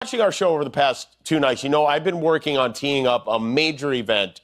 Watching our show over the past 2 nights, I've been working on teeing up a major event.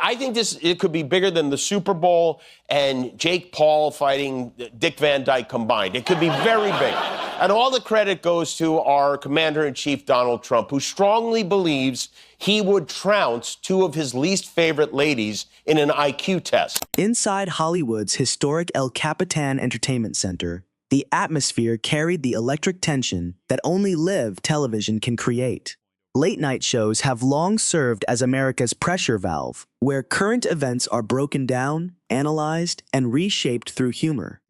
I think it could be bigger than the Super Bowl and Jake Paul fighting Dick Van Dyke combined. It could be very big. And all the credit goes to our Commander-in-Chief, Donald Trump, who strongly believes he would trounce two of his least favorite ladies in an IQ test. Inside Hollywood's historic El Capitan Entertainment Center, the atmosphere carried the electric tension that only live television can create. Late-night shows have long served as America's pressure valve, where current events are broken down, analyzed, and reshaped through humor.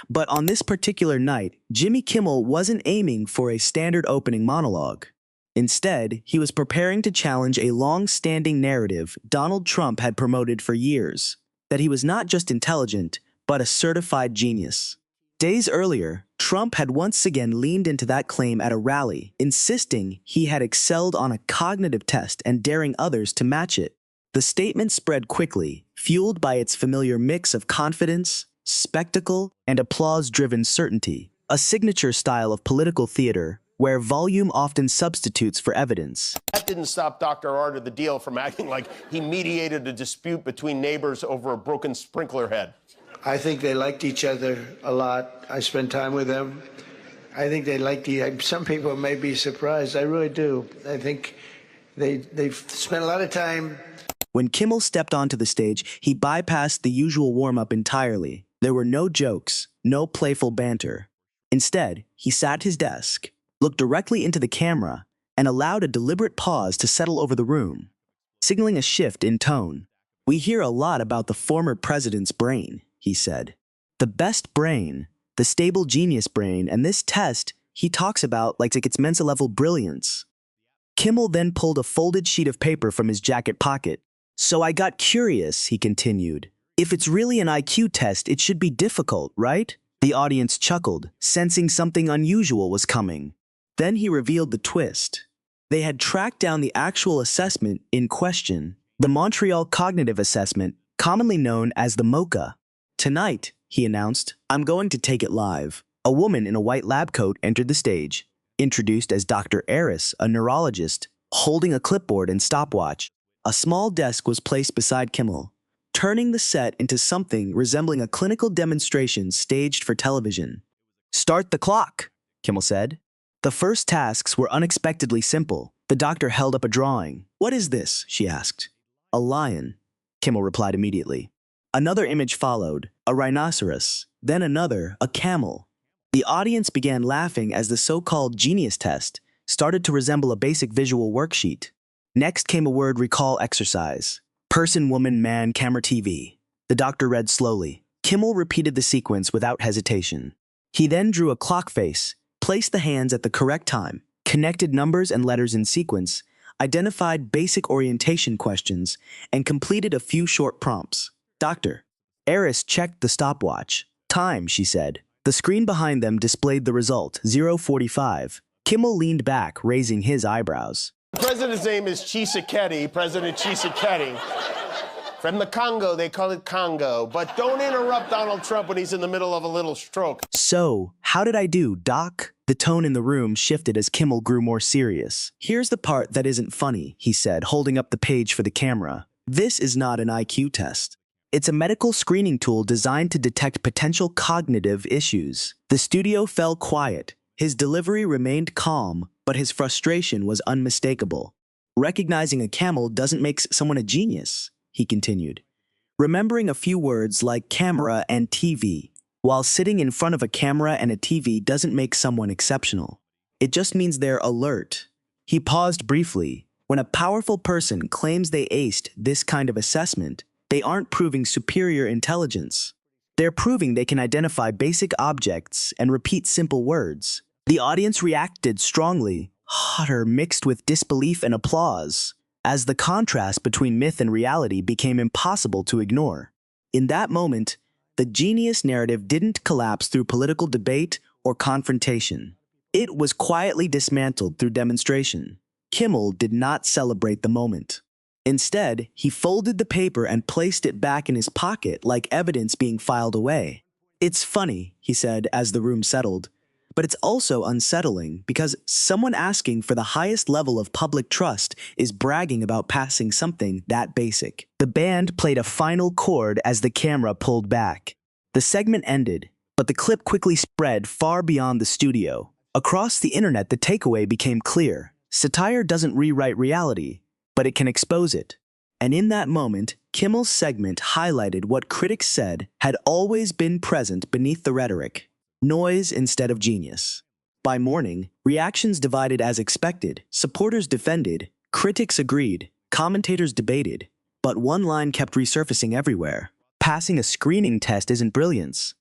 But on this particular night, Jimmy Kimmel wasn't aiming for a standard opening monologue. Instead, he was preparing to challenge a long-standing narrative Donald Trump had promoted for years, that he was not just intelligent, but a certified genius. Days earlier, Trump had once again leaned into that claim at a rally, insisting he had excelled on a cognitive test and daring others to match it. The statement spread quickly, fueled by its familiar mix of confidence, spectacle, and applause-driven certainty, a signature style of political theater where volume often substitutes for evidence. That didn't stop Dr. Art of the Deal from acting like he mediated a dispute between neighbors over a broken sprinkler head. I think they liked each other a lot. I spent time with them. I think they liked some people may be surprised. I really do. I think they've spent a lot of time. When Kimmel stepped onto the stage, he bypassed the usual warm-up entirely. There were no jokes, no playful banter. Instead, he sat at his desk, looked directly into the camera, and allowed a deliberate pause to settle over the room, signaling a shift in tone. "We hear a lot about the former president's brain," he said. "The best brain, the stable genius brain, and this test he talks about like it's Mensa-level brilliance." Kimmel then pulled a folded sheet of paper from his jacket pocket. "So I got curious," he continued. "If it's really an IQ test, it should be difficult, right?" The audience chuckled, sensing something unusual was coming. Then he revealed the twist. They had tracked down the actual assessment in question, the Montreal Cognitive Assessment, commonly known as the MoCA. "Tonight," he announced, "I'm going to take it live." A woman in a white lab coat entered the stage, introduced as Dr. Eris, a neurologist, holding a clipboard and stopwatch. A small desk was placed beside Kimmel, turning the set into something resembling a clinical demonstration staged for television. "Start the clock," Kimmel said. The first tasks were unexpectedly simple. The doctor held up a drawing. "What is this?" she asked. "A lion," Kimmel replied immediately. Another image followed, a rhinoceros, then another, a camel. The audience began laughing as the so-called genius test started to resemble a basic visual worksheet. Next came a word recall exercise. "Person, woman, man, camera, TV." The doctor read slowly. Kimmel repeated the sequence without hesitation. He then drew a clock face, placed the hands at the correct time, connected numbers and letters in sequence, identified basic orientation questions, and completed a few short prompts. Dr. Eris checked the stopwatch. "Time," she said. The screen behind them displayed the result, 0:45. Kimmel leaned back, raising his eyebrows. The president's name is Tshisekedi, President Tshisekedi. From the Congo, they call it Congo. But don't interrupt Donald Trump when he's in the middle of a little stroke. "So, how did I do, Doc?" The tone in the room shifted as Kimmel grew more serious. "Here's the part that isn't funny," he said, holding up the page for the camera. "This is not an IQ test. It's a medical screening tool designed to detect potential cognitive issues." The studio fell quiet. His delivery remained calm, but his frustration was unmistakable. "Recognizing a camel doesn't make someone a genius," he continued, remembering a few words like camera and TV. "While sitting in front of a camera and a TV doesn't make someone exceptional. It just means they're alert." He paused briefly. When a powerful person claims they aced this kind of assessment, they aren't proving superior intelligence. They're proving they can identify basic objects and repeat simple words. The audience reacted strongly, hotter mixed with disbelief and applause, as the contrast between myth and reality became impossible to ignore. In that moment, the genius narrative didn't collapse through political debate or confrontation. It was quietly dismantled through demonstration. Kimmel did not celebrate the moment. Instead, he folded the paper and placed it back in his pocket like evidence being filed away. "It's funny," he said as the room settled, But it's also unsettling because someone asking for the highest level of public trust is bragging about passing something that basic. The band played a final chord as the camera pulled back. The segment ended, but the clip quickly spread far beyond the studio. Across the internet, the takeaway became clear. Satire doesn't rewrite reality, but it can expose it. And in that moment, Kimmel's segment highlighted what critics said had always been present beneath the rhetoric: noise instead of genius. By morning, reactions divided as expected. Supporters defended, critics agreed, commentators debated. But one line kept resurfacing everywhere: passing a screening test isn't brilliance,